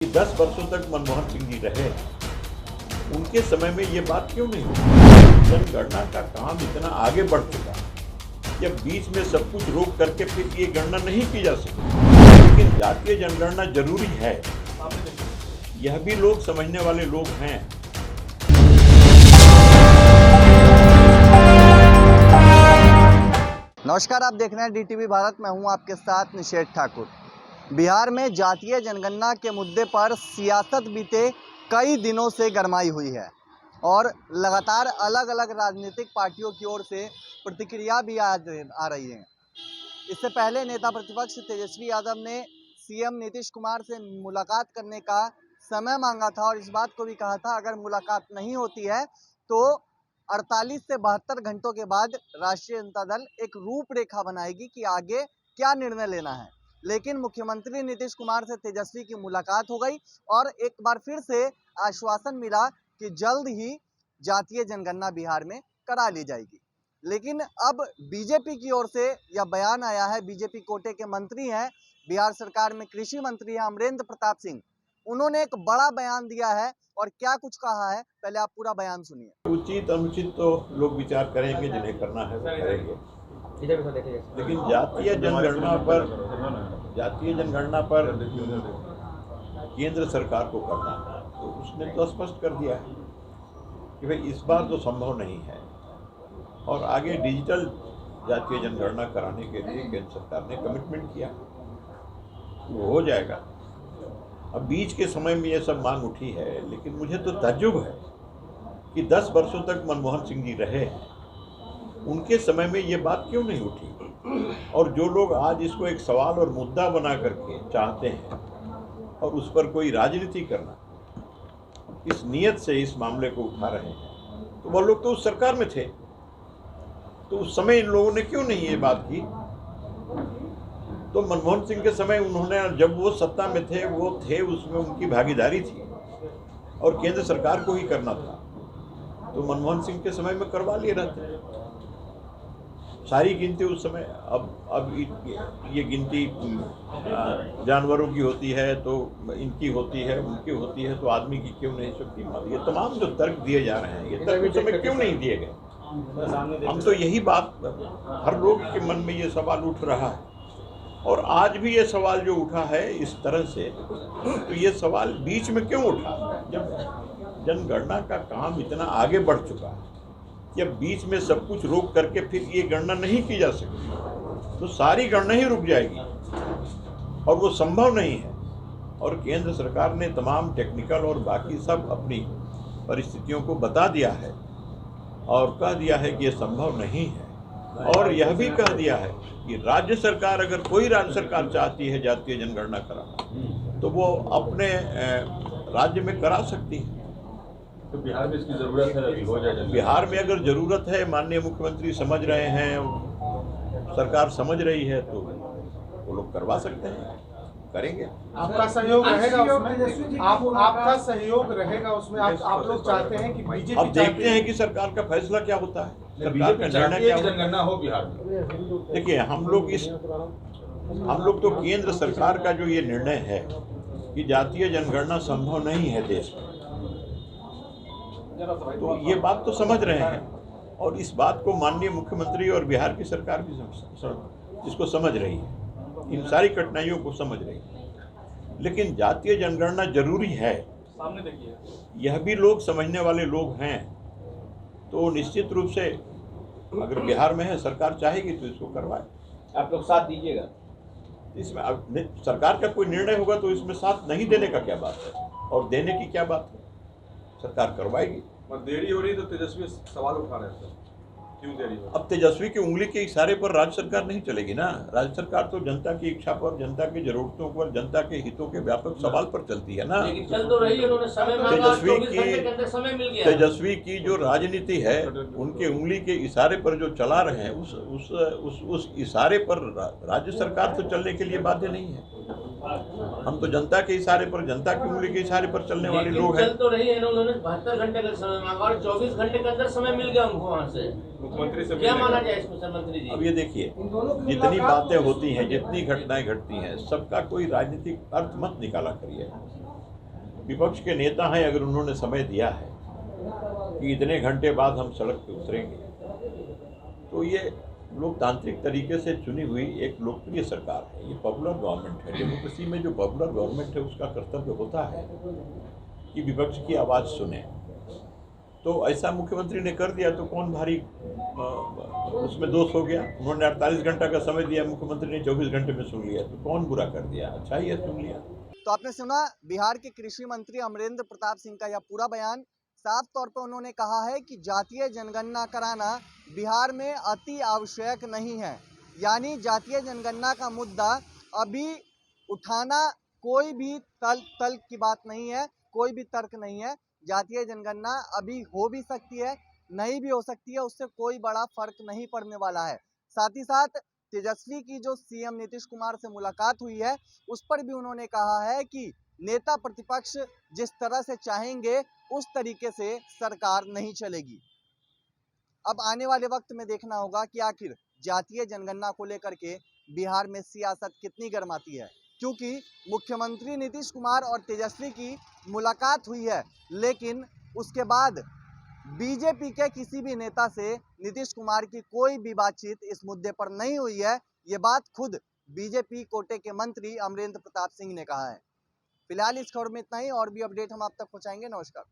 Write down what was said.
कि 10 वर्षों तक मनमोहन सिंह जी रहे, उनके समय में ये बात क्यों नहीं हुई? जनगणना का काम इतना आगे बढ़ चुका, जब बीच में सब कुछ रोक करके फिर ये गणना नहीं की जा सकती। लेकिन जातीय जनगणना जरूरी है, यह भी लोग समझने वाले लोग हैं। नमस्कार, आप देख रहे हैं डीटीवी भारत। मैं हूं आपके साथ निषेध ठाकुर। बिहार में जातीय जनगणना के मुद्दे पर सियासत बीते कई दिनों से गरमाई हुई है और लगातार अलग अलग राजनीतिक पार्टियों की ओर से प्रतिक्रिया भी आ रही है। इससे पहले नेता प्रतिपक्ष तेजस्वी यादव ने सीएम नीतीश कुमार से मुलाकात करने का समय मांगा था और इस बात को भी कहा था अगर मुलाकात नहीं होती है तो 48 से 72 घंटों के बाद राष्ट्रीय जनता दल एक रूपरेखा बनाएगी कि आगे क्या निर्णय लेना है। लेकिन मुख्यमंत्री नीतीश कुमार से तेजस्वी की मुलाकात हो गई और एक बार फिर से आश्वासन मिला कि जल्द ही जातीय जनगणना बिहार में करा ली जाएगी। लेकिन अब बीजेपी की ओर से यह बयान आया है। बीजेपी कोटे के मंत्री हैं, बिहार सरकार में कृषि मंत्री हैं अमरेंद्र प्रताप सिंह। उन्होंने एक बड़ा बयान दिया है और क्या कुछ कहा है, पहले आप पूरा बयान सुनिए। उचित अनुचित तो लोग विचार करेंगे, जिन्हें करना है वो करेंगे, लेकिन जातीय जनगणना पर केंद्र सरकार को करना है। तो उसने तो स्पष्ट कर दिया है कि भाई इस बार तो संभव नहीं है और आगे डिजिटल जातीय जनगणना कराने के लिए केंद्र सरकार ने कमिटमेंट किया, वो हो जाएगा। अब बीच के समय में ये सब मांग उठी है, लेकिन मुझे तो ताज्जुब है कि 10 वर्षों तक मनमोहन सिंह जी रहे, उनके समय में ये बात क्यों नहीं उठी? और जो लोग आज इसको एक सवाल और मुद्दा बना करके चाहते हैं और उस पर कोई राजनीति करना, इस नियत से इस मामले को उठा रहे हैं, तो वह लोग तो उस सरकार में थे, तो उस समय इन लोगों ने क्यों नहीं ये बात की? तो मनमोहन सिंह के समय उन्होंने, जब वो सत्ता में थे, वो थे, उसमें उनकी भागीदारी थी और केंद्र सरकार को ही करना था, तो मनमोहन सिंह के समय में करवा लिए रहते। सारी गिनती उस समय, अब ये गिनती जानवरों की होती है तो इनकी होती है, उनकी होती है, तो आदमी की क्यों नहीं सकती? ये तमाम जो तर्क दिए जा रहे हैं, ये तर्क उस समय क्यों नहीं दिए गए? हम तो यही बात, हर लोग के मन में ये सवाल उठ रहा है और आज भी ये सवाल जो उठा है इस तरह से, तो ये सवाल बीच में क्यों उठा? जब जनगणना का काम इतना आगे बढ़ चुका है, जब बीच में सब कुछ रोक करके फिर ये गणना नहीं की जा सकती, तो सारी गणना ही रुक जाएगी और वो संभव नहीं है। और केंद्र सरकार ने तमाम टेक्निकल और बाकी सब अपनी परिस्थितियों को बता दिया है और कह दिया है कि ये संभव नहीं है, और यह भी कह दिया है कि राज्य सरकार, अगर कोई राज्य सरकार चाहती है जातीय जनगणना कराना, तो वो अपने राज्य में करा सकती है। तो बिहार में इसकी जरूरत है, अभी हो जाए। बिहार में अगर जरूरत है, माननीय मुख्यमंत्री समझ रहे हैं, सरकार समझ रही है, तो वो लोग करवा सकते हैं, करेंगे। आपका सहयोग रहेगा उसमें? आपका सहयोग रहेगा उसमें? आप लोग चाहते हैं कि बीजेपी? अब देखते हैं कि सरकार का फैसला क्या होता है, सरकार का निर्णय क्या होता है। जनगणना हो बिहार में। देखिए, हम लोग तो केंद्र सरकार का जो ये निर्णय है कि जातीय जनगणना संभव नहीं है देश में, तो ये बात तो समझ रहे हैं और इस बात को माननीय मुख्यमंत्री और बिहार की सरकार भी इसको समझ रही है, इन सारी कठिनाइयों को समझ रही है। लेकिन जातीय जनगणना जरूरी है, सामने देखिए, यह भी लोग समझने वाले लोग हैं। तो निश्चित रूप से अगर बिहार में है, सरकार चाहेगी तो इसको करवाए। आप लोग साथ दीजिएगा इसमें? अब सरकार का कोई निर्णय होगा तो इसमें साथ नहीं देने का क्या बात है और देने की क्या बात है? सरकार करवाएगी। और देरी हो रही तो तेजस्वी सवाल उठा रहे थे, क्यों देरी हो? अब तेजस्वी की उंगली के इशारे पर राज्य सरकार नहीं चलेगी ना। राज्य सरकार तो जनता की इच्छा पर, जनता की जरूरतों पर, जनता के हितों के व्यापक सवाल पर चलती है ना। चल तो रही है, उन्होंने समय मांगा, 24 घंटे के अंदर समय मिल गया। तेजस्वी की जो राजनीति है, उनके उंगली के इशारे पर जो चला रहे हैं, उस इशारे पर राज्य सरकार तो चलने के लिए बाध्य नहीं है। हम तो जनता के इशारे पर, जनता की उंगली के इशारे पर चलने वाले लोग हैं। चल तो रही है ना, उन्होंने 72 घंटे का समय मांगा और 24 घंटे के अंदर समय मिल गया उनको वहाँ से। मुख्यमंत्री से क्या माना जाए इसमें सर मंत्री जी? अब ये देखिए, जितनी बातें होती हैं, जितनी घटनाएं घटती हैं, सबका कोई राजनीतिक अर्थ मत निकाला करिए। विपक्ष के नेता हैं, अगर उन्होंने समय दिया है कि इतने घंटे बाद हम सड़क पे उतरेंगे, तो ये लोकतांत्रिक तरीके से चुनी हुई एक लोकप्रिय सरकार है। ये पॉपुलर गवर्नमेंट है। डेमोक्रेसी में जो पॉपुलर गवर्नमेंट है उसका कर्तव्य होता है कि विपक्ष की आवाज़ सुने। तो ऐसा मुख्यमंत्री ने कर दिया तो कौन भारी उसमें दोष हो गया। उन्होंने 48 घंटा का समय दिया, मुख्यमंत्री ने 24 घंटे में सुन लिया, तो कौन बुरा कर दिया? अच्छा ही है, सुन लिया। तो आपने सुना बिहार के कृषि मंत्री अमरेंद्र प्रताप सिंह का यह पूरा बयान। साफ तौर पर उन्होंने कहा है कि जातीय जनगणना कराना बिहार में अति आवश्यक नहीं है, यानी जातीय जनगणना का मुद्दा अभी उठाना कोई भी तल्क की बात नहीं है, कोई भी तर्क नहीं है। जातीय जनगणना अभी हो भी सकती है, नहीं भी हो सकती है, उससे कोई बड़ा फर्क नहीं पड़ने वाला है। साथ ही साथ तेजस्वी की जो सीएम नीतीश कुमार से मुलाकात हुई है, उस पर भी उन्होंने कहा है कि नेता प्रतिपक्ष जिस तरह से चाहेंगे उस तरीके से सरकार नहीं चलेगी। अब आने वाले वक्त में देखना होगा कि आखिर जातीय जनगणना को लेकर के बिहार में सियासत कितनी गर्माती है, क्योंकि मुख्यमंत्री नीतीश कुमार और तेजस्वी की मुलाकात हुई है, लेकिन उसके बाद बीजेपी के किसी भी नेता से नीतीश कुमार की कोई भी बातचीत इस मुद्दे पर नहीं हुई है। ये बात खुद बीजेपी कोटे के मंत्री अमरेंद्र प्रताप सिंह ने कहा है। फिलहाल इस खबर में इतना ही, और भी अपडेट हम आप तक पहुंचाएंगे। नमस्कार।